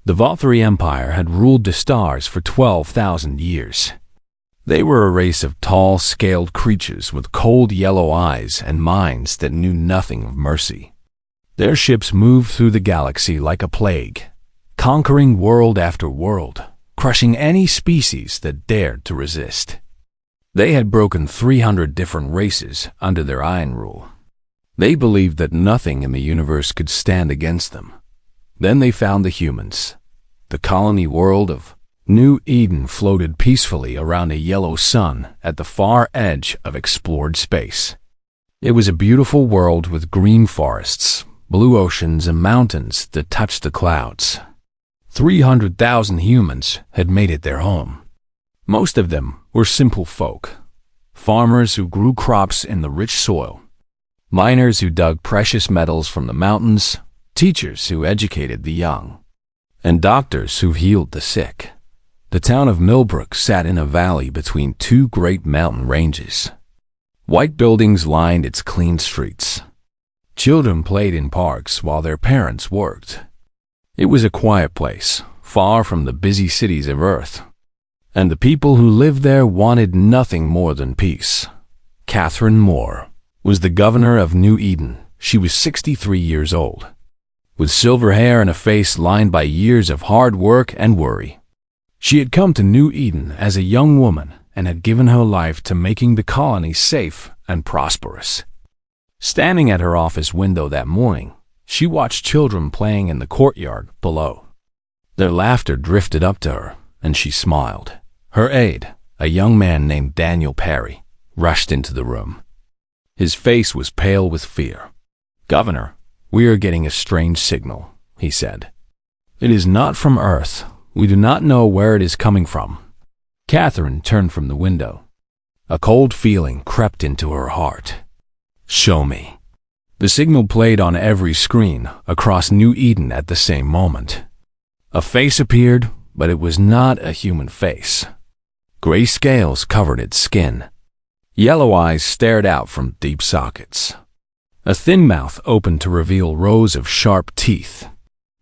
The Valkyrie Empire had ruled the stars for 12,000 years. They were a race of tall, scaled creatures with cold yellow eyes and minds that knew nothing of mercy. Their ships moved through the galaxy like a plague, conquering world after world, crushing any species that dared to resist. They had broken 300 different races under their iron rule. They believed that nothing in the universe could stand against them. Then they found the humans. The colony world of New Eden floated peacefully around a yellow sun at the far edge of explored space. It was a beautiful world with green forests, blue oceans, and mountains that touched the clouds. 300,000 humans had made it their home. Most of them were simple folk, farmers who grew crops in the rich soil, miners who dug precious metals from the mountains, teachers who educated the young, and doctors who healed the sick. The town of Millbrook sat in a valley between two great mountain ranges. White buildings lined its clean streets. Children played in parks while their parents worked. It was a quiet place, far from the busy cities of Earth. And the people who lived there wanted nothing more than peace. Catherine Moore was the governor of New Eden. She was 63 years old, with silver hair and a face lined by years of hard work and worry. She had come to New Eden as a young woman and had given her life to making the colony safe and prosperous. Standing at her office window that morning, she watched children playing in the courtyard below. Their laughter drifted up to her, and she smiled. Her aide, a young man named Daniel Perry, rushed into the room. His face was pale with fear. "Governor, we are getting a strange signal," he said. "It is not from Earth. We do not know where it is coming from." Catherine turned from the window. A cold feeling crept into her heart. "Show me." The signal played on every screen across New Eden at the same moment. A face appeared, but it was not a human face. Gray scales covered its skin. Yellow eyes stared out from deep sockets. A thin mouth opened to reveal rows of sharp teeth.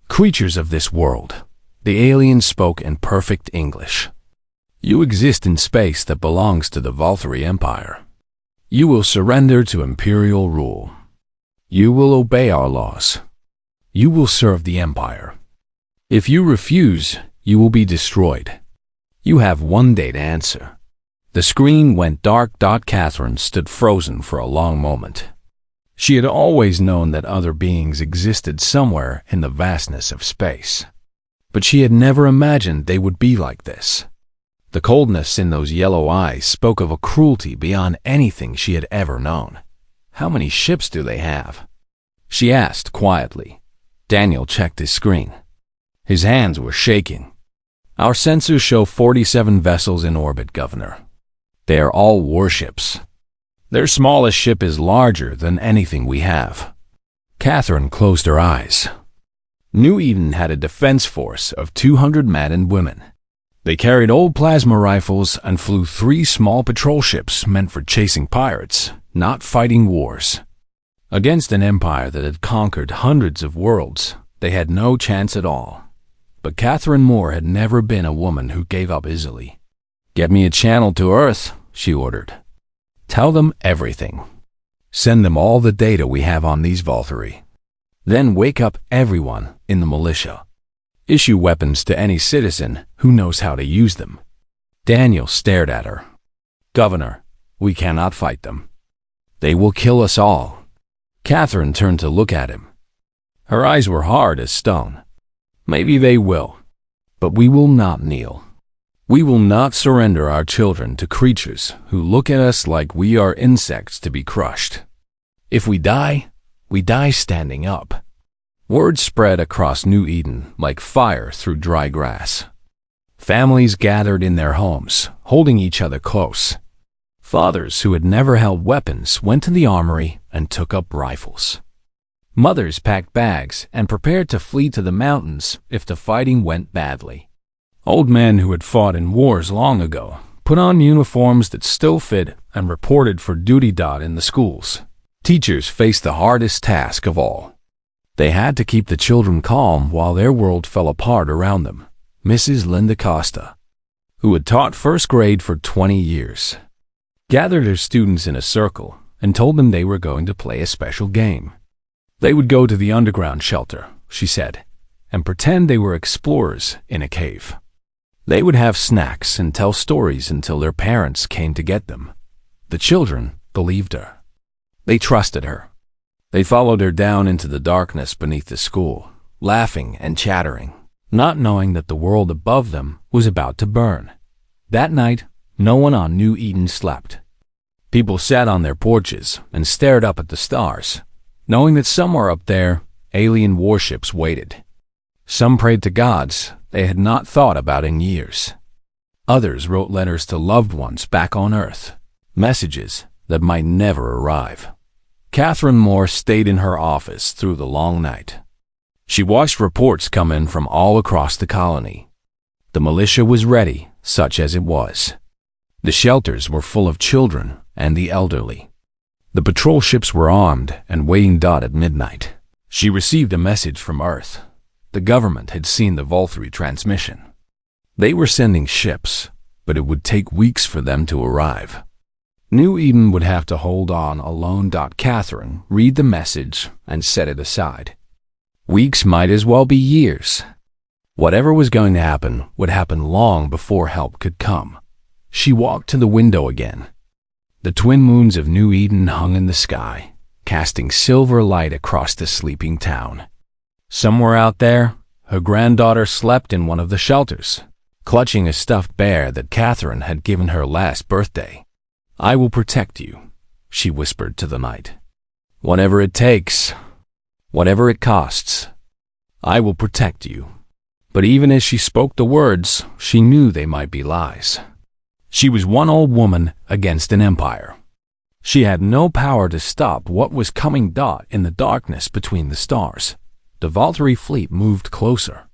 "Creatures of this world," the alien spoke in perfect English. "You exist in space that belongs to the Valkyrie Empire. You will surrender to imperial rule. You will obey our laws. You will serve the Empire. If you refuse, you will be destroyed. You have one day to answer." The screen went dark. Catherine stood frozen for a long moment. She had always known that other beings existed somewhere in the vastness of space, but she had never imagined they would be like this. The coldness in those yellow eyes spoke of a cruelty beyond anything she had ever known. "How many ships do they have?" she asked quietly. Daniel checked his screen. His hands were shaking. "Our sensors show 47 vessels in orbit, Governor. They are all warships. Their smallest ship is larger than anything we have." Catherine closed her eyes. New Eden had a defense force of 200 men and women. They carried old plasma rifles and flew 3 small patrol ships meant for chasing pirates, not fighting wars. Against an empire that had conquered hundreds of worlds, they had no chance at all. But Catherine Moore had never been a woman who gave up easily. "Get me a channel to Earth," she ordered. "Tell them everything. Send them all the data we have on these Valkyrie. Then wake up everyone in the militia. Issue weapons to any citizen who knows how to use them." Daniel stared at her. "Governor, we cannot fight them. They will kill us all." Catherine turned to look at him. Her eyes were hard as stone. "Maybe they will, but we will not kneel. We will not surrender our children to creatures who look at us like we are insects to be crushed. If we die standing up." Word spread across New Eden like fire through dry grass. Families gathered in their homes, holding each other close. Fathers who had never held weapons went to the armory and took up rifles. Mothers packed bags and prepared to flee to the mountains if the fighting went badly. Old men who had fought in wars long ago put on uniforms that still fit and reported for duty. In the schools, teachers faced the hardest task of all: They had to keep the children calm while their world fell apart around them. Mrs. Linda Costa, who had taught first grade for 20 years, gathered her students in a circle and told them they were going to play a special game. They would go to the underground shelter, she said, and pretend they were explorers in a cave. They would have snacks and tell stories until their parents came to get them. The children believed her. They trusted her. They followed her down into the darkness beneath the school, laughing and chattering, not knowing that the world above them was about to burn. That night, no one on New Eden slept. People sat on their porches and stared up at the stars, knowing that somewhere up there, alien warships waited. Some prayed to gods they had not thought about in years. Others wrote letters to loved ones back on Earth, messages that might never arrive. Catherine Moore stayed in her office through the long night. She watched reports come in from all across the colony. The militia was ready, such as it was. The shelters were full of children and the elderly. The patrol ships were armed and waiting at midnight. She received a message from Earth. The government had seen the Vol3 transmission. They were sending ships, but it would take weeks for them to arrive. New Eden would have to hold on alone. Catherine read the message and set it aside. Weeks might as well be years. Whatever was going to happen would happen long before help could come. She walked to the window again. The twin moons of New Eden hung in the sky, casting silver light across the sleeping town. Somewhere out there, her granddaughter slept in one of the shelters, clutching a stuffed bear that Catherine had given her last birthday. "I will protect you," she whispered to the night. "Whatever it takes, whatever it costs, I will protect you." But even as she spoke the words, she knew they might be lies. She was one old woman against an empire. She had no power to stop what was coming. In the darkness between the stars, the Vol3 fleet moved closer.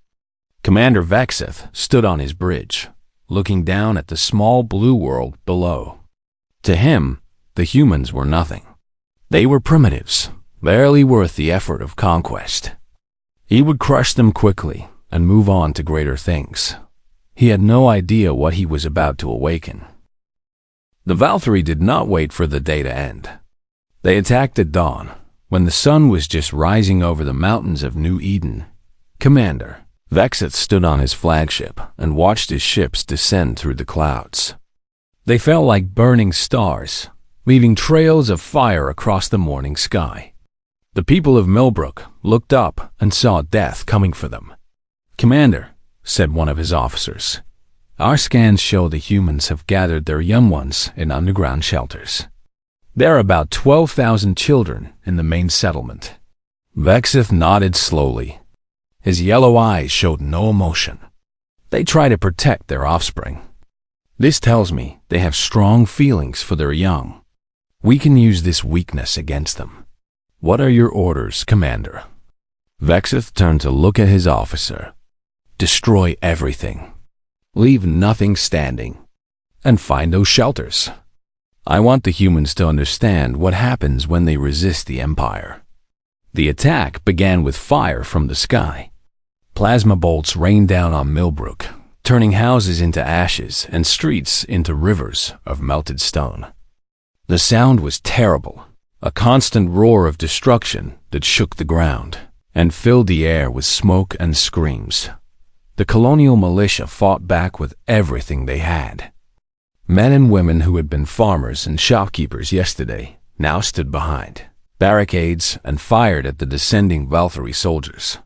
Commander Vexeth stood on his bridge, looking down at the small blue world below. To him, the humans were nothing. They were primitives, barely worth the effort of conquest. He would crush them quickly and move on to greater things. He had no idea what he was about to awaken. The Vol3 did not wait for the day to end. They attacked at dawn, when the sun was just rising over the mountains of New Eden. Commander Vexeth stood on his flagship and watched his ships descend through the clouds. They fell like burning stars, leaving trails of fire across the morning sky. The people of Millbrook looked up and saw death coming for them. "Commander," said one of his officers, "our scans show the humans have gathered their young ones in underground shelters. There are about 12,000 children in the main settlement." Vexeth nodded slowly. His yellow eyes showed no emotion. "They try to protect their offspring. This tells me they have strong feelings for their young. We can use this weakness against them." "What are your orders, Commander?" Vexeth turned to look at his officer. "Destroy everything. Leave nothing standing. And find those shelters. I want the humans to understand what happens when they resist the Empire." The attack began with fire from the sky. Plasma bolts rained down on Millbrook, turning houses into ashes and streets into rivers of melted stone. The sound was terrible, a constant roar of destruction that shook the ground and filled the air with smoke and screams. The colonial militia fought back with everything they had. Men and women who had been farmers and shopkeepers yesterday now stood behind barricades and fired at the descending Vol3 soldiers.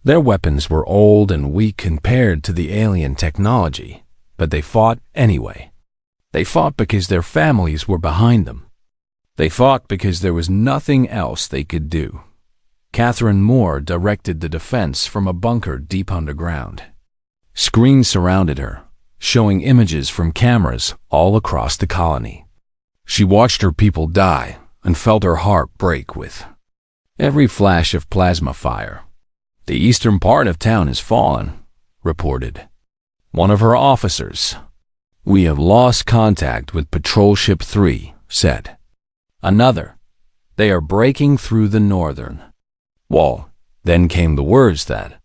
Their weapons were old and weak compared to the alien technology, but they fought anyway. They fought because their families were behind them. They fought because there was nothing else they could do. Catherine Moore directed the defense from a bunker deep underground. Screens surrounded her, showing images from cameras all across the colony. She watched her people die and felt her heart break with every flash of plasma fire. "The eastern part of town has fallen," reported one of her officers. "We have lost contact with Patrol Ship 3, said another. "They are breaking through the northern wall Then came the words that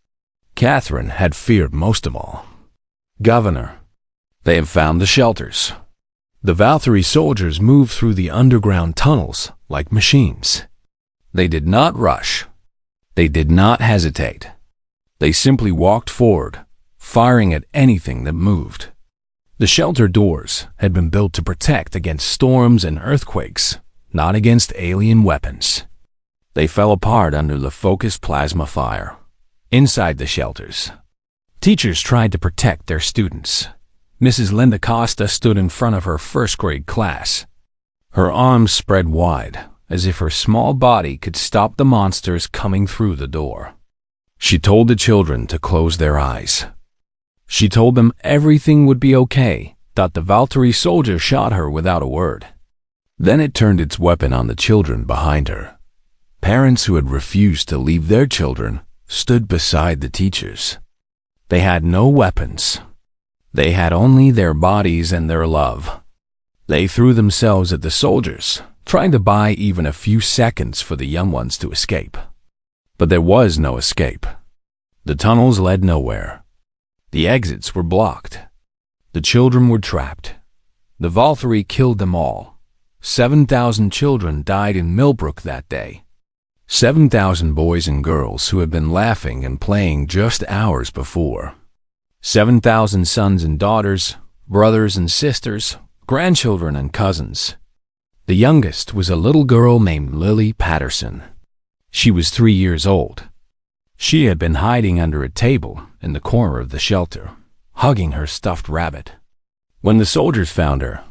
Catherine had feared most of all. "Governor, they have found the shelters." The Valkyrie soldiers moved through the underground tunnels like machines. They did not rush. They did not hesitate. They simply walked forward, firing at anything that moved. The shelter doors had been built to protect against storms and earthquakes, not against alien weapons. They fell apart under the focused plasma fire. Inside the shelters, teachers tried to protect their students. Mrs. Linda Costa stood in front of her first-grade class. Her arms spread wide, as if her small body could stop the monsters coming through the door. She told the children to close their eyes. She told them everything would be okay, that the Valkyrie soldier shot her without a word. Then it turned its weapon on the children behind her. Parents who had refused to leave their children stood beside the teachers. They had no weapons. They had only their bodies and their love. They threw themselves at the soldiers, trying to buy even a few seconds for the young ones to escape. But there was no escape. The tunnels led nowhere. The exits were blocked. The children were trapped. The Valkyrie killed them all. 7,000 children died in Millbrook that day. 7,000 boys and girls who had been laughing and playing just hours before. 7,000 sons and daughters, brothers and sisters, grandchildren and cousins. The youngest was a little girl named Lily Patterson. She was 3 years old. She had been hiding under a table in the corner of the shelter, hugging her stuffed rabbit. When the soldiers found her,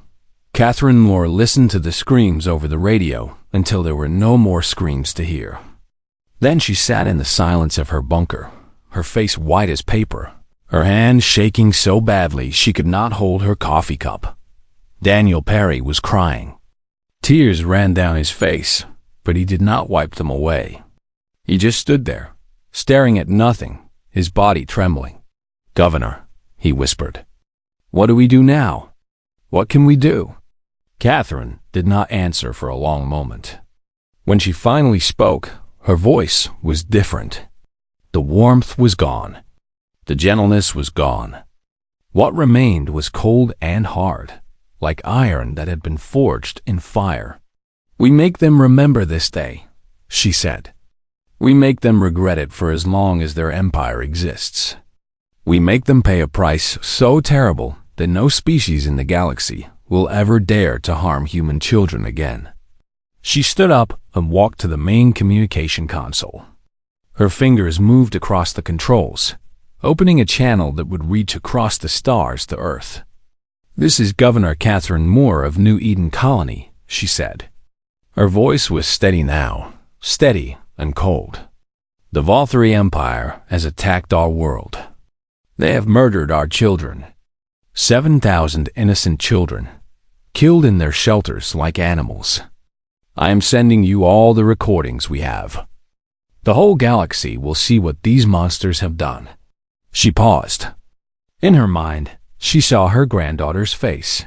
Catherine Moore listened to the screams over the radio until there were no more screams to hear. Then she sat in the silence of her bunker, her face white as paper, her hands shaking so badly she could not hold her coffee cup. Daniel Perry was crying. Tears ran down his face, but he did not wipe them away. He just stood there, staring at nothing, his body trembling. "Governor," he whispered, "what do we do now? What can we do?" Catherine did not answer for a long moment. When she finally spoke, her voice was different. The warmth was gone. The gentleness was gone. What remained was cold and hard, like iron that had been forged in fire. "We make them remember this day," she said. "We make them regret it for as long as their empire exists. We make them pay a price so terrible that no species in the galaxy will ever dare to harm human children again." She stood up and walked to the main communication console. Her fingers moved across the controls, opening a channel that would reach across the stars to Earth. "This is Governor Catherine Moore of New Eden Colony," she said. Her voice was steady now, steady and cold. "The Valkyrie Empire has attacked our world. They have murdered our children. 7,000 innocent children, killed in their shelters like animals. I am sending you all the recordings we have. The whole galaxy will see what these monsters have done." She paused. In her mind, she saw her granddaughter's face.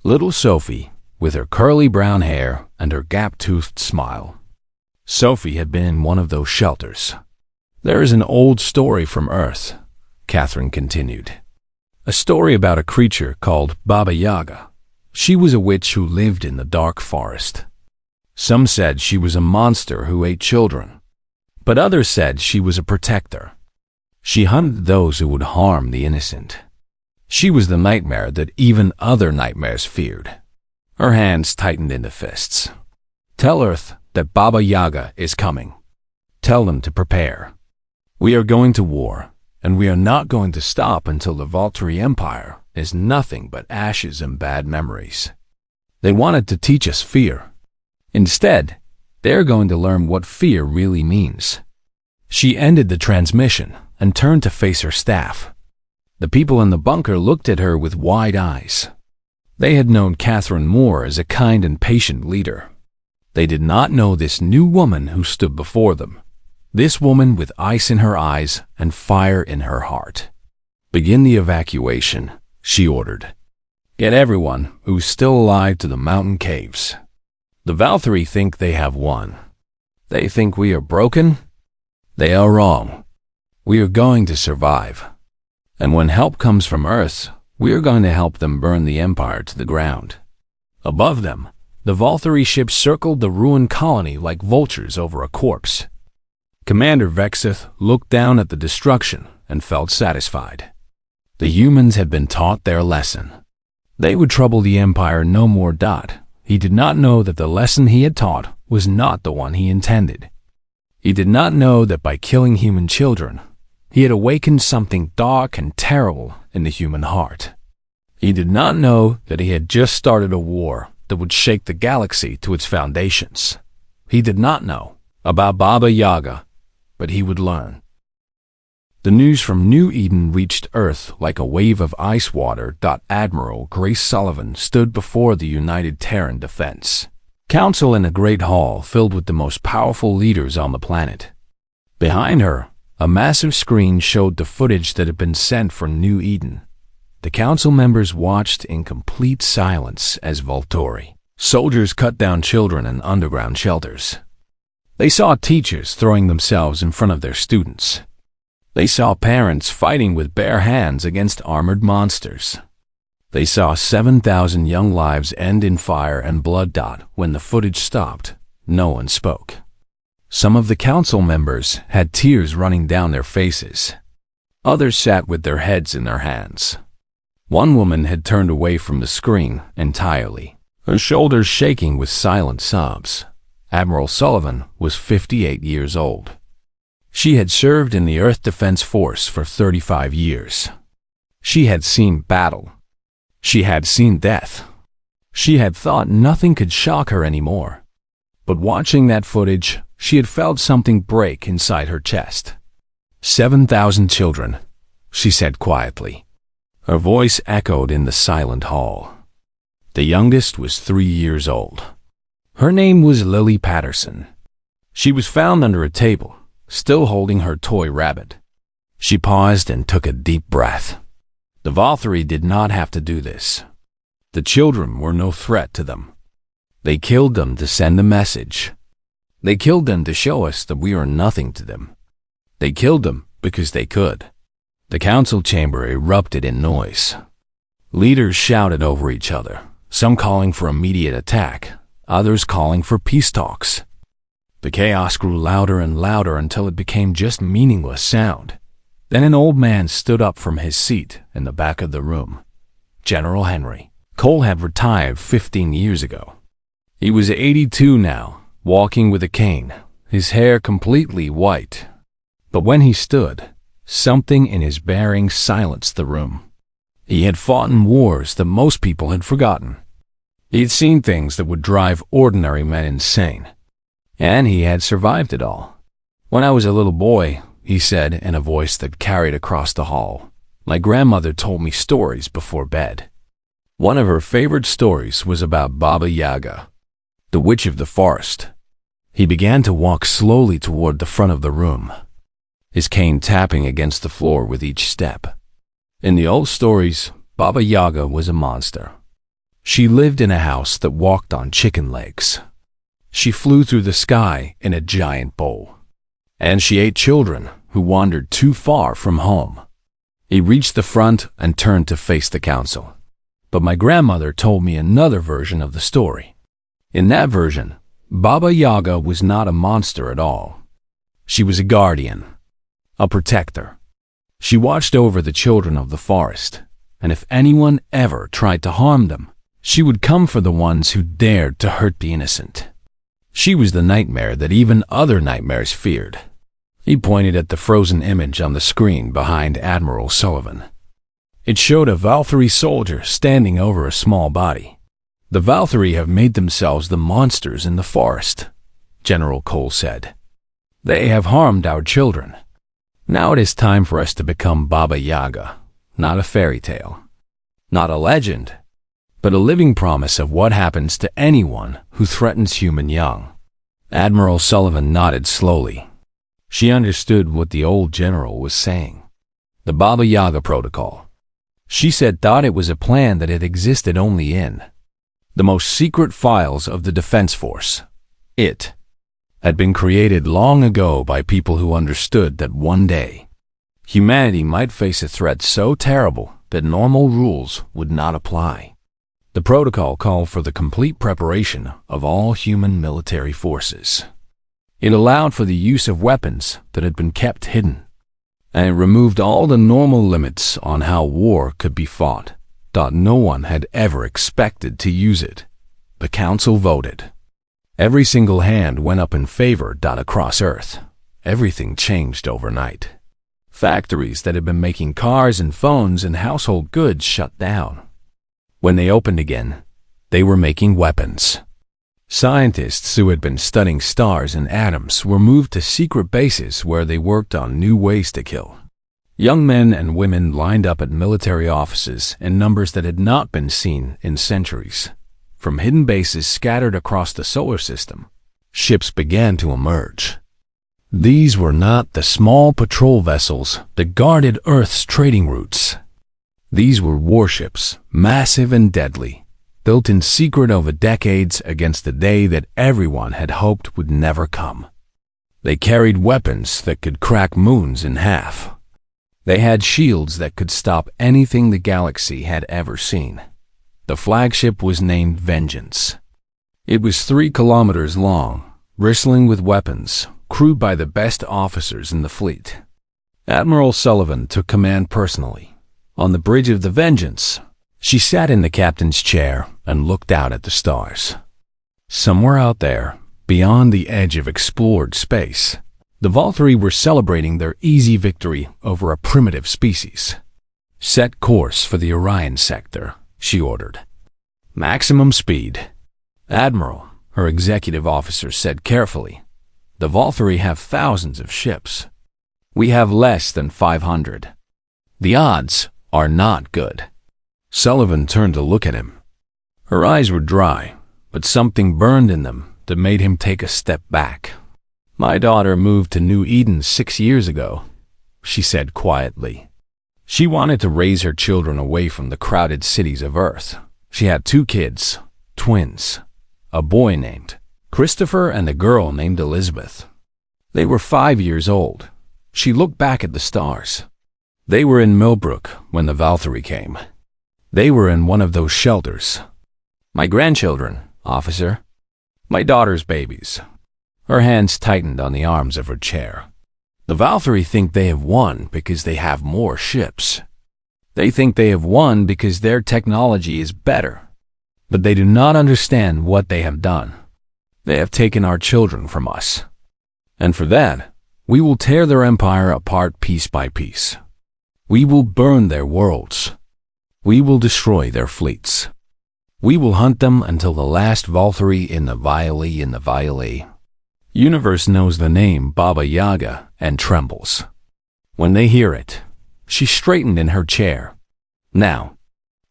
Little Sophie, with her curly brown hair and her gap-toothed smile. Sophie had been in one of those shelters. "There is an old story from Earth," Catherine continued. "A story about a creature called Baba Yaga. She was a witch who lived in the dark forest. Some said she was a monster who ate children, but others said she was a protector. She hunted those who would harm the innocent. She was the nightmare that even other nightmares feared." Her hands tightened into fists. "Tell Earth that Baba Yaga is coming. Tell them to prepare. We are going to war, and we are not going to stop until the Valkyrie Empire is nothing but ashes and bad memories. They wanted to teach us fear. Instead, they are going to learn what fear really means." She ended the transmission and turned to face her staff. The people in the bunker looked at her with wide eyes. They had known Catherine Moore as a kind and patient leader. They did not know this new woman who stood before them, this woman with ice in her eyes and fire in her heart. "Begin the evacuation," she ordered. "Get everyone who's still alive to the mountain caves. The Valkyrie think they have won. They think we are broken. They are wrong. We are going to survive. And when help comes from Earth, we are going to help them burn the Empire to the ground. Above them, the Valkyrie ships circled the ruined colony like vultures over a corpse. Commander Vexith looked down at the destruction and felt satisfied. The humans had been taught their lesson. They would trouble the Empire no more. He did not know that the lesson he had taught was not the one he intended. He did not know that by killing human children, he had awakened something dark and terrible in the human heart. He did not know that he had just started a war that would shake the galaxy to its foundations. He did not know about Baba Yaga, but he would learn. The news from New Eden reached Earth like a wave of ice water. Admiral Grace Sullivan stood before the United Terran Defense Council in a great hall filled with the most powerful leaders on the planet. Behind her, a massive screen showed the footage that had been sent from New Eden. The council members watched in complete silence as Volturi soldiers cut down children in underground shelters. They saw teachers throwing themselves in front of their students. They saw parents fighting with bare hands against armored monsters. They saw 7,000 young lives end in fire and blood. When the footage stopped, no one spoke. Some of the council members had tears running down their faces. Others sat with their heads in their hands. One woman had turned away from the screen entirely, her shoulders shaking with silent sobs. Admiral Sullivan was 58 years old. She had served in the Earth Defense Force for 35 years. She had seen battle. She had seen death. She had thought nothing could shock her anymore. But watching that footage, she had felt something break inside her chest. 7,000 children, she said quietly. Her voice echoed in the silent hall. The youngest was 3 years old. Her name was Lily Patterson. She was found under a table, still holding her toy rabbit. She paused and took a deep breath. The Valkyrie did not have to do this. The children were no threat to them. They killed them to send a message. They killed them to show us that we are nothing to them. They killed them because they could. The council chamber erupted in noise. Leaders shouted over each other, some calling for immediate attack, others calling for peace talks. The chaos grew louder and louder until it became just meaningless sound. Then an old man stood up from his seat in the back of the room. General Henry Cole had retired 15 years ago. He was 82 now, walking with a cane, his hair completely white. But when he stood, something in his bearing silenced the room. He had fought in wars that most people had forgotten. He had seen things that would drive ordinary men insane. And he had survived it all. When I was a little boy, he said in a voice that carried across the hall, my grandmother told me stories before bed. One of her favorite stories was about Baba Yaga, the witch of the forest. He began to walk slowly toward the front of the room, his cane tapping against the floor with each step. In the old stories, Baba Yaga was a monster. She lived in a house that walked on chicken legs. She flew through the sky in a giant bowl. And she ate children who wandered too far from home. He reached the front and turned to face the council. But my grandmother told me another version of the story. In that version, Baba Yaga was not a monster at all. She was a guardian, a protector. She watched over the children of the forest, and if anyone ever tried to harm them, she would come for the ones who dared to hurt the innocent. She was the nightmare that even other nightmares feared. He pointed at the frozen image on the screen behind Admiral Sullivan. It showed a Valkyrie soldier standing over a small body. The Valkyrie have made themselves the monsters in the forest, General Cole said. They have harmed our children. Now it is time for us to become Baba Yaga, not a fairy tale, not a legend, but a living promise of what happens to anyone who threatens human young. Admiral Sullivan nodded slowly. She understood what the old general was saying. The Baba Yaga Protocol. She said thought it was a plan that had existed only in the most secret files of the Defense Force. It had been created long ago by people who understood that one day humanity might face a threat so terrible that normal rules would not apply. The protocol called for the complete preparation of all human military forces. It allowed for the use of weapons that had been kept hidden, and it removed all the normal limits on how war could be fought. No one had ever expected to use it. The council voted. Every single hand went up in favor. Across Earth, everything changed overnight. Factories that had been making cars and phones and household goods shut down. When they opened again, they were making weapons. Scientists who had been studying stars and atoms were moved to secret bases where they worked on new ways to kill. Young men and women lined up at military offices in numbers that had not been seen in centuries. From hidden bases scattered across the solar system, ships began to emerge. These were not the small patrol vessels that guarded Earth's trading routes. These were warships, massive and deadly, built in secret over decades against the day that everyone had hoped would never come. They carried weapons that could crack moons in half. They had shields that could stop anything the galaxy had ever seen. The flagship was named Vengeance. It was 3 kilometers long, bristling with weapons, crewed by the best officers in the fleet. Admiral Sullivan took command personally. On the bridge of the Vengeance, she sat in the captain's chair and looked out at the stars. Somewhere out there, beyond the edge of explored space, the Valkyrie were celebrating their easy victory over a primitive species. "Set course for the Orion sector," she ordered. "Maximum speed." "Admiral," her executive officer said carefully, "the Valkyrie have thousands of ships. We have less than 500. The odds are not good." Sullivan turned to look at him. Her eyes were dry, but something burned in them that made him take a step back. "My daughter moved to New Eden 6 years ago," she said quietly. She wanted to raise her children away from the crowded cities of Earth. She had 2 kids, twins, a boy named Christopher and a girl named Elizabeth. They were 5 years old. She looked back at the stars. They were in Millbrook when the Valkyrie came. They were in one of those shelters. "My grandchildren, officer. My daughter's babies." Her hands tightened on the arms of her chair. "The Valkyrie think they have won because they have more ships. They think they have won because their technology is better. But they do not understand what they have done. They have taken our children from us. And for that, we will tear their empire apart piece by piece. We will burn their worlds. We will destroy their fleets. We will hunt them until the last Valkyrie in the Violet Universe knows the name Baba Yaga and trembles. When they hear it, she straightened in her chair. "Now,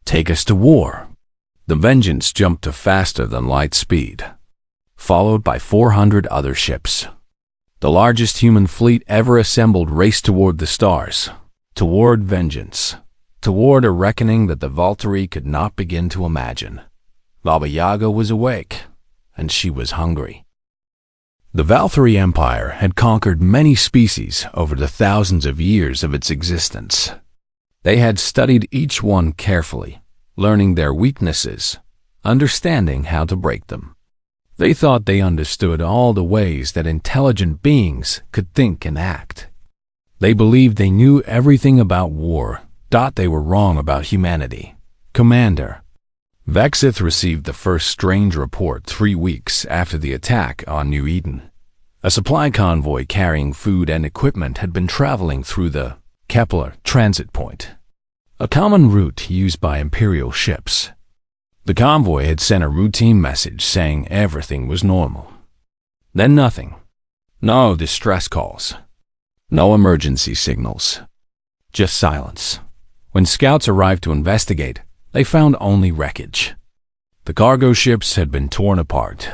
take us to war." The Vengeance jumped to faster than light speed, followed by 400 other ships. The largest human fleet ever assembled raced toward the stars, toward Vengeance, toward a reckoning that the Valkyrie could not begin to imagine. Baba Yaga was awake, and she was hungry. The Valkyrie Empire had conquered many species over the thousands of years of its existence. They had studied each one carefully, learning their weaknesses, understanding how to break them. They thought they understood all the ways that intelligent beings could think and act. They believed they knew everything about war. They were wrong about humanity. "Commander." Vexith received the first strange report 3 weeks after the attack on New Eden. A supply convoy carrying food and equipment had been traveling through the Kepler transit point, a common route used by Imperial ships. The convoy had sent a routine message saying everything was normal. Then nothing. No distress calls. No emergency signals. Just silence. When scouts arrived to investigate, they found only wreckage. The cargo ships had been torn apart.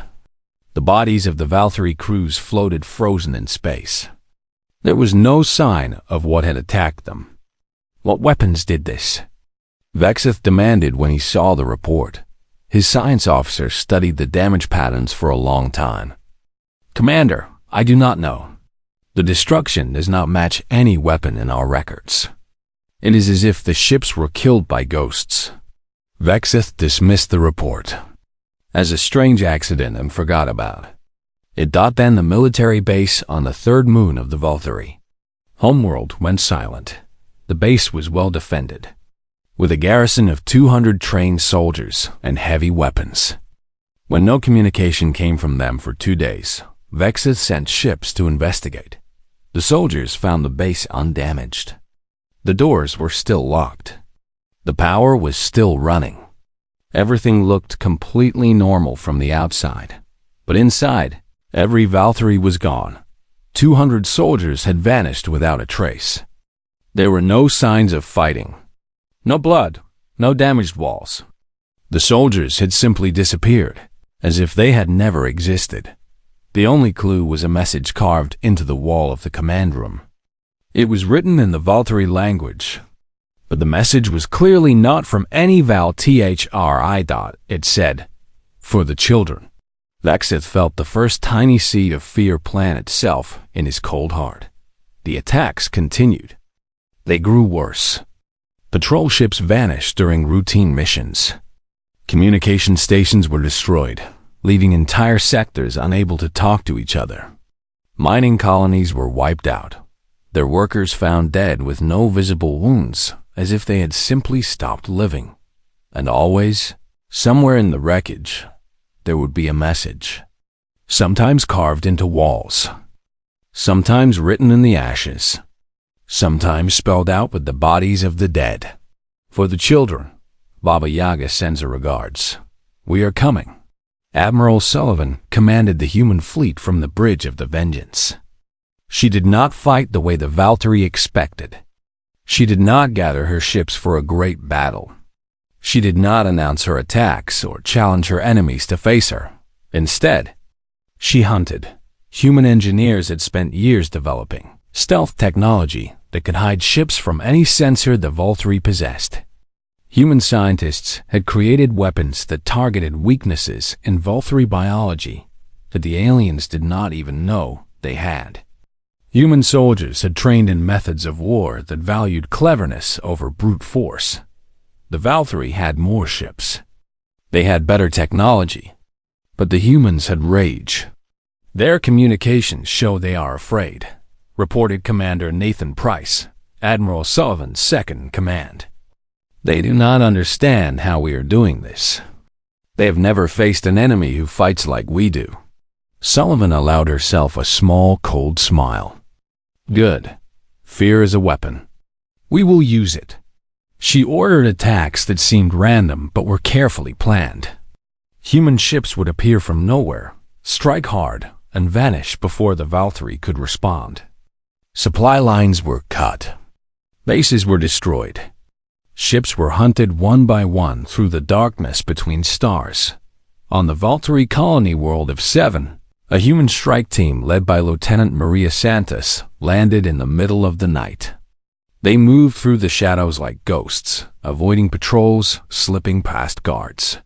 The bodies of the Valkyrie crews floated frozen in space. There was no sign of what had attacked them. What weapons did this? Vexith demanded when he saw the report. His science officer studied the damage patterns for a long time. Commander, I do not know. The destruction does not match any weapon in our records. It is as if the ships were killed by ghosts. Vexith dismissed the report as a strange accident and forgot about it. Then the military base on the third moon of the Valkyrie homeworld went silent. The base was well defended, with a garrison of 200 trained soldiers and heavy weapons. When no communication came from them for 2 days, Vexith sent ships to investigate. The soldiers found the base undamaged. The doors were still locked. The power was still running. Everything looked completely normal from the outside, but inside, every Valkyrie was gone. 200 soldiers had vanished without a trace. There were no signs of fighting. No blood, no damaged walls. The soldiers had simply disappeared, as if they had never existed. The only clue was a message carved into the wall of the command room. It was written in the Valkyrie language, but the message was clearly not from any Val THRI. It said, "For the children." Vexith felt the first tiny seed of fear plant itself in his cold heart. The attacks continued. They grew worse. Patrol ships vanished during routine missions. Communication stations were destroyed, leaving entire sectors unable to talk to each other. Mining colonies were wiped out, their workers found dead with no visible wounds, as if they had simply stopped living. And always, somewhere in the wreckage, there would be a message, sometimes carved into walls, sometimes written in the ashes, sometimes spelled out with the bodies of the dead. "For the children, Baba Yaga sends her regards. We are coming." Admiral Sullivan commanded the human fleet from the Bridge of the Vengeance. She did not fight the way the Valkyrie expected. She did not gather her ships for a great battle. She did not announce her attacks or challenge her enemies to face her. Instead, she hunted. Human engineers had spent years developing stealth technology that could hide ships from any sensor the Valkyrie possessed. Human scientists had created weapons that targeted weaknesses in Valkyrie biology that the aliens did not even know they had. Human soldiers had trained in methods of war that valued cleverness over brute force. The Valkyrie had more ships. They had better technology, but the humans had rage. "Their communications show they are afraid," reported Commander Nathan Price, Admiral Sullivan's second in command. "They do not understand how we are doing this. They have never faced an enemy who fights like we do." Sullivan allowed herself a small, cold smile. "Good. Fear is a weapon. We will use it." She ordered attacks that seemed random but were carefully planned. Human ships would appear from nowhere, strike hard, and vanish before the Valkyrie could respond. Supply lines were cut. Bases were destroyed. Ships were hunted one by one through the darkness between stars. On the Valkyrie colony world of 7, a human strike team led by Lieutenant Maria Santos landed in the middle of the night. They moved through the shadows like ghosts, avoiding patrols, slipping past guards.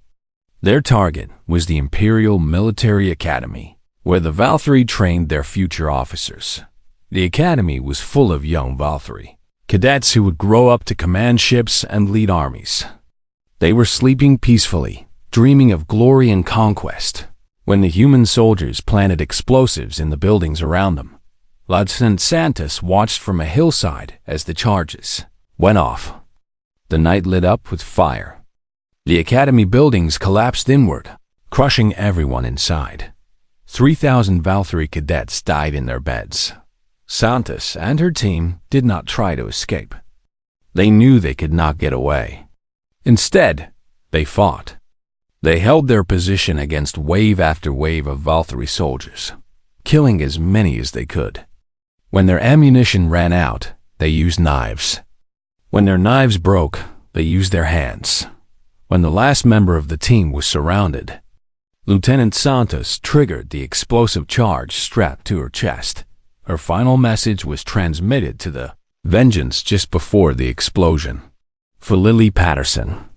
Their target was the Imperial Military Academy, where the Valkyrie trained their future officers. The academy was full of young Valkyrie, cadets who would grow up to command ships and lead armies. They were sleeping peacefully, dreaming of glory and conquest, when the human soldiers planted explosives in the buildings around them. Lieutenant Santos watched from a hillside as the charges went off. The night lit up with fire. The academy buildings collapsed inward, crushing everyone inside. 3,000 Valkyrie cadets died in their beds. Santos and her team did not try to escape. They knew they could not get away. Instead, they fought. They held their position against wave after wave of Valkyrie soldiers, killing as many as they could. When their ammunition ran out, they used knives. When their knives broke, they used their hands. When the last member of the team was surrounded, Lieutenant Santos triggered the explosive charge strapped to her chest. Her final message was transmitted to the Vengeance just before the explosion. For Lily Patterson.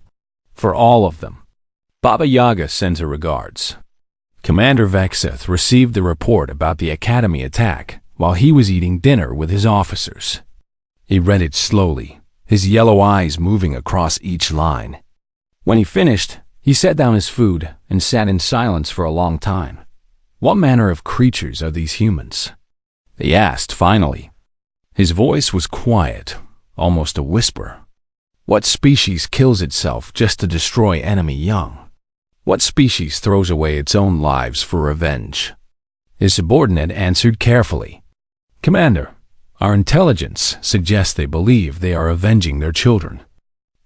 For all of them. Baba Yaga sends her regards. Commander Vexeth received the report about the Academy attack while he was eating dinner with his officers. He read it slowly, his yellow eyes moving across each line. When he finished, he set down his food and sat in silence for a long time. What manner of creatures are these humans? He asked finally. His voice was quiet, almost a whisper. What species kills itself just to destroy enemy young? What species throws away its own lives for revenge? His subordinate answered carefully. Commander, our intelligence suggests they believe they are avenging their children.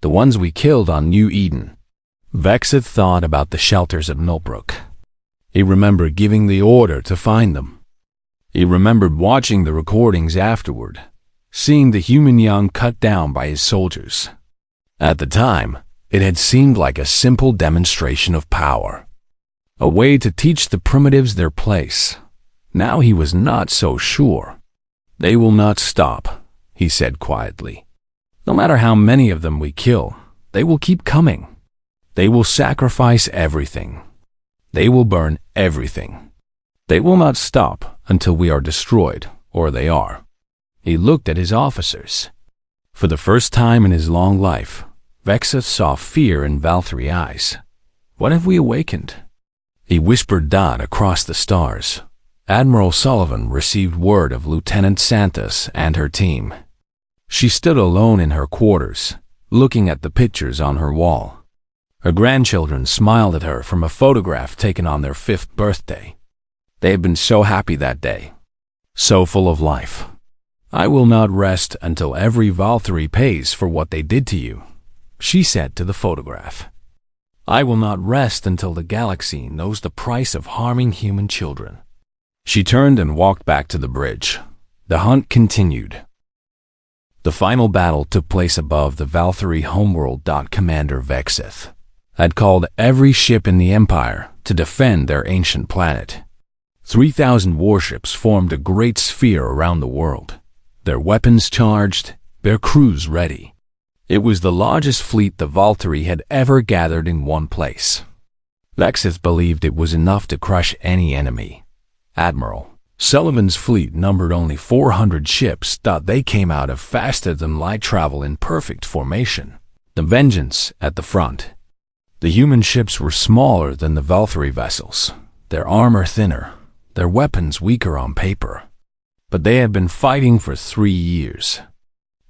The ones we killed on New Eden. Vexeth thought about the shelters at Millbrook. He remembered giving the order to find them. He remembered watching the recordings afterward, seeing the human young cut down by his soldiers. At the time, it had seemed like a simple demonstration of power, a way to teach the primitives their place. Now he was not so sure. They will not stop, he said quietly. No matter how many of them we kill, they will keep coming. They will sacrifice everything. They will burn everything. They will not stop until we are destroyed, or they are. He looked at his officers. For the first time in his long life, Vexeth saw fear in Valthyri's eyes. What have we awakened? He whispered Dot across the stars. Admiral Sullivan received word of Lieutenant Santos and her team. She stood alone in her quarters, looking at the pictures on her wall. Her grandchildren smiled at her from a photograph taken on their 5th birthday. They had been so happy that day, so full of life. I will not rest until every Valthyri pays for what they did to you, she said to the photograph. I will not rest until the galaxy knows the price of harming human children. She turned and walked back to the bridge. The hunt continued. The final battle took place above the Valthyri homeworld. Commander Vexeth had called every ship in the Empire to defend their ancient planet. 3,000 warships formed a great sphere around the world, their weapons charged, their crews ready. It was the largest fleet the Valthyri had ever gathered in one place. Vexeth believed it was enough to crush any enemy. Admiral Sullivan's fleet numbered only 400 ships. They came out of faster-than-light travel in perfect formation, the Vengeance at the front. The human ships were smaller than the Valthyri vessels, their armor thinner, their weapons weaker on paper. But they had been fighting for 3 years.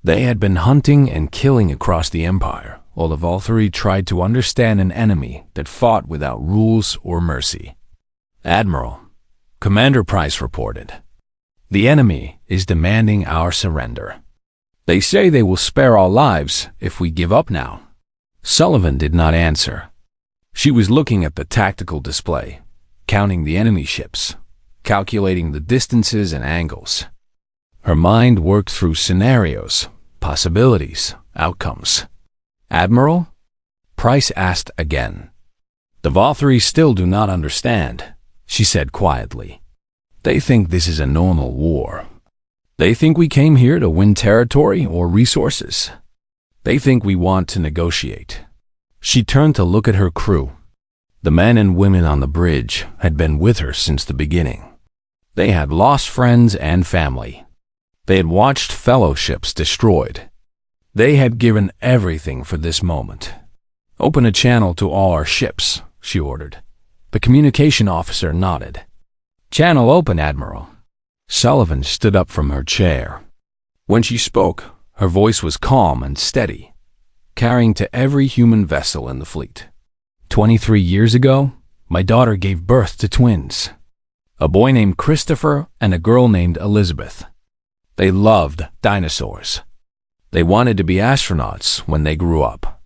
They had been hunting and killing across the Empire, while the Valthyri tried to understand an enemy that fought without rules or mercy. Admiral, Commander Price reported, the enemy is demanding our surrender. They say they will spare our lives if we give up now. Sullivan did not answer. She was looking at the tactical display, counting the enemy ships, calculating the distances and angles. Her mind worked through scenarios, possibilities, outcomes. Admiral? Price asked again. The Valthyri still do not understand, she said quietly. They think this is a normal war. They think we came here to win territory or resources. They think we want to negotiate. She turned to look at her crew. The men and women on the bridge had been with her since the beginning. They had lost friends and family. They had watched fellowships destroyed. They had given everything for this moment. Open a channel to all our ships, she ordered. The communication officer nodded. Channel open, Admiral. Sullivan stood up from her chair. When she spoke, her voice was calm and steady, carrying to every human vessel in the fleet. 23 years ago, my daughter gave birth to twins, a boy named Christopher and a girl named Elizabeth. They loved dinosaurs. They wanted to be astronauts when they grew up.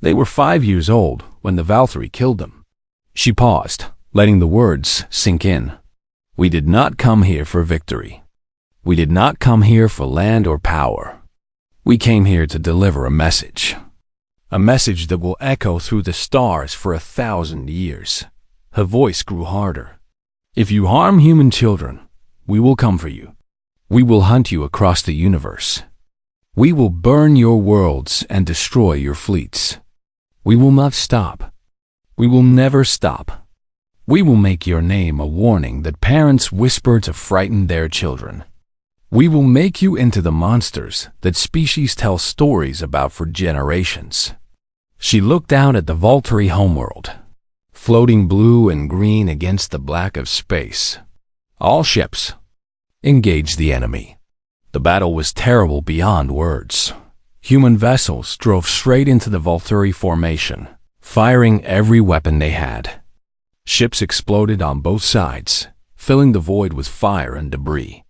They were 5 years old when the Valthyri killed them. She paused, letting the words sink in. We did not come here for victory. We did not come here for land or power. We came here to deliver a message that will echo through the stars for 1,000 years. Her voice grew harder. If you harm human children, we will come for you. We will hunt you across the universe. We will burn your worlds and destroy your fleets. We will not stop. We will never stop. We will make your name a warning that parents whisper to frighten their children. We will make you into the monsters that species tell stories about for generations." She looked out at the Valtteri homeworld, floating blue and green against the black of space. All ships, engage the enemy. The battle was terrible beyond words. Human vessels drove straight into the Valtteri formation, firing every weapon they had. Ships exploded on both sides, filling the void with fire and debris.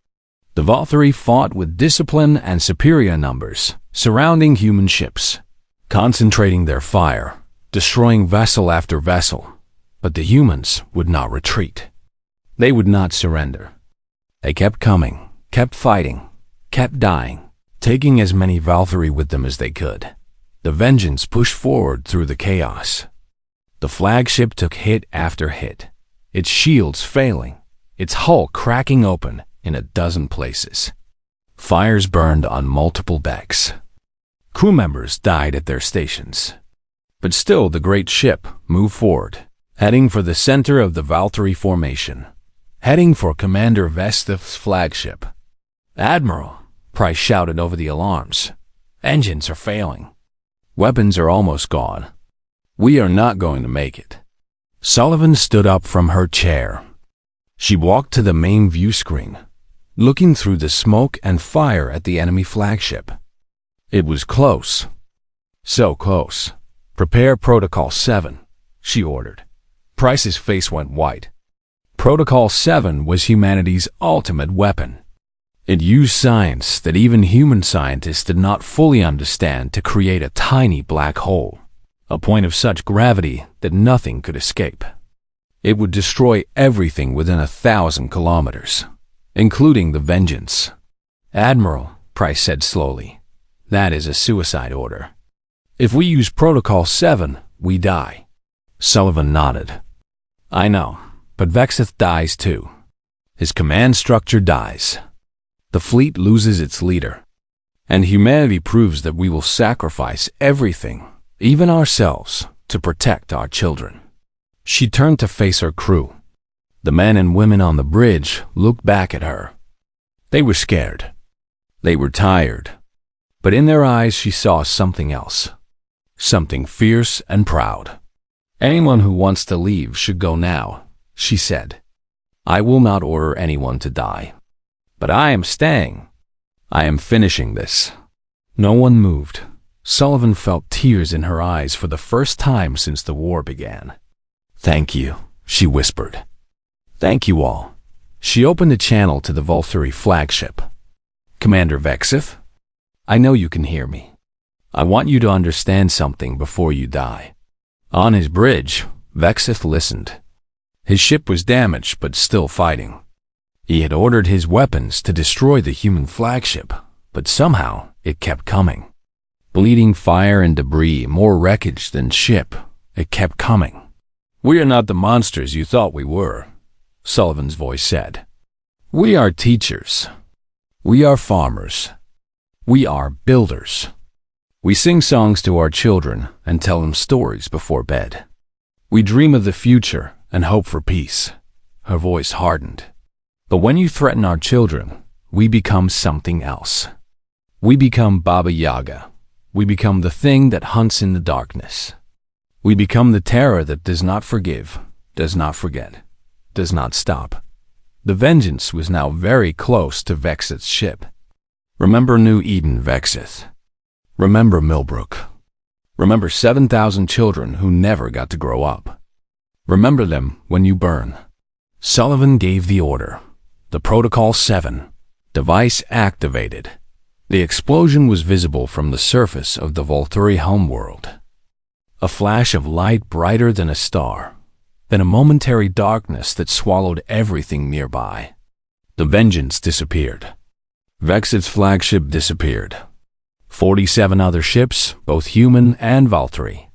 The Valtteri fought with discipline and superior numbers, surrounding human ships, concentrating their fire, destroying vessel after vessel. But the humans would not retreat. They would not surrender. They kept coming, kept fighting, kept dying, taking as many Valtteri with them as they could. The Vengeance pushed forward through the chaos. The flagship took hit after hit, its shields failing, its hull cracking open in a dozen places. Fires burned on multiple decks. Crew members died at their stations. But still the great ship moved forward, heading for the center of the Valtteri formation, heading for Commander Vexith's flagship. "Admiral," Price shouted over the alarms. "Engines are failing. Weapons are almost gone. We are not going to make it." Sullivan stood up from her chair. She walked to the main view screen, looking through the smoke and fire at the enemy flagship. It was close. So close. "Prepare Protocol 7, she ordered. Price's face went white. Protocol 7 was humanity's ultimate weapon. It used science that even human scientists did not fully understand to create a tiny black hole, a point of such gravity that nothing could escape. It would destroy everything within 1,000 kilometers, including the Vengeance. "Admiral," Price said slowly, "that is a suicide order. If we use Protocol 7, we die." Sullivan nodded. "I know, but Vexith dies too. His command structure dies. The fleet loses its leader. And humanity proves that we will sacrifice everything, even ourselves, to protect our children." She turned to face her crew. The men and women on the bridge looked back at her. They were scared. They were tired. But in their eyes she saw something else. Something fierce and proud. "Anyone who wants to leave should go now," she said. "I will not order anyone to die. But I am staying. I am finishing this." No one moved. Sullivan felt tears in her eyes for the first time since the war began. "Thank you," she whispered. "Thank you all." She opened a channel to the Valtteri flagship. "Commander Vexith, I know you can hear me. I want you to understand something before you die." On his bridge, Vexith listened. His ship was damaged but still fighting. He had ordered his weapons to destroy the human flagship, but somehow it kept coming. Bleeding fire and debris, more wreckage than ship, it kept coming. "We are not the monsters you thought we were," Sullivan's voice said. "We are teachers. We are farmers. We are builders. We sing songs to our children and tell them stories before bed. We dream of the future and hope for peace." Her voice hardened. "But when you threaten our children, we become something else. We become Baba Yaga. We become the thing that hunts in the darkness. We become the terror that does not forgive, does not forget, does not stop." The Vengeance was now very close to Vexith's ship. Remember New Eden, Vexith. Remember Millbrook. Remember 7,000 children who never got to grow up. Remember them when you burn. Sullivan gave the order. The Protocol 7. Device activated. The explosion was visible from the surface of the Valtteri homeworld. A flash of light brighter than a star, then a momentary darkness that swallowed everything nearby. The Vengeance disappeared. Vexith's flagship disappeared. 47 other ships, both human and Valtteri,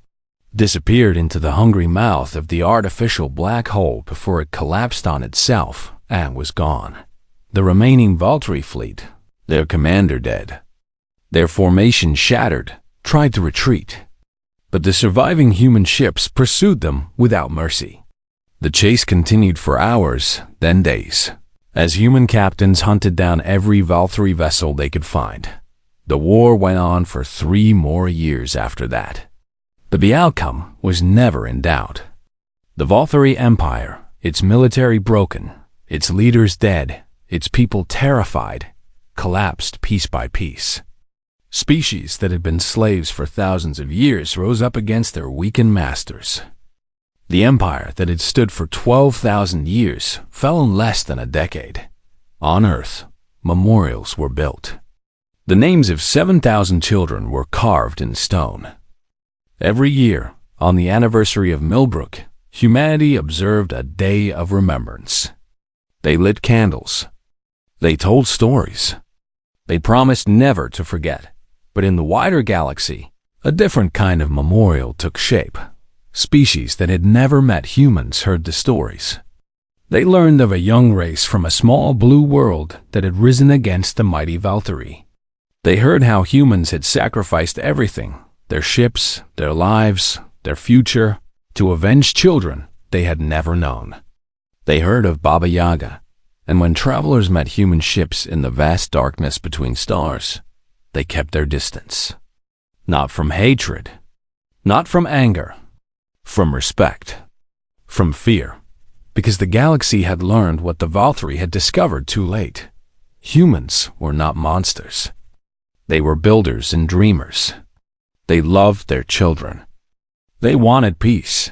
disappeared into the hungry mouth of the artificial black hole before it collapsed on itself and was gone. The remaining Valtteri fleet, their commander dead, their formation shattered, tried to retreat. But the surviving human ships pursued them without mercy. The chase continued for hours, then days, as human captains hunted down every Valkyrie vessel they could find. The war went on for 3 more years after that. But the outcome was never in doubt. The Valkyrie Empire, its military broken, its leaders dead, its people terrified, collapsed piece by piece. Species that had been slaves for thousands of years rose up against their weakened masters. The empire that had stood for 12,000 years fell in less than a decade. On Earth, memorials were built. The names of 7,000 children were carved in stone. Every year, on the anniversary of Millbrook, humanity observed a day of remembrance. They lit candles. They told stories. They promised never to forget. But in the wider galaxy, a different kind of memorial took shape. Species that had never met humans heard the stories. They learned of a young race from a small blue world that had risen against the mighty Valkyrie. They heard how humans had sacrificed everything, their ships, their lives, their future, to avenge children they had never known. They heard of Baba Yaga, and when travelers met human ships in the vast darkness between stars, they kept their distance. Not from hatred, not from anger, from respect, from fear, because the galaxy had learned what the Valkyrie had discovered too late. Humans were not monsters. They were builders and dreamers. They loved their children. They wanted peace,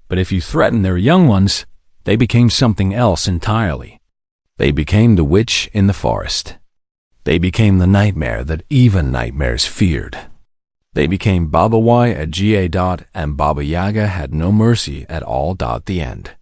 but if you threatened their young ones, they became something else entirely. They became the witch in the forest. They became the nightmare that even nightmares feared. They became Baba Y at GA. And Baba Yaga had no mercy at all. The end.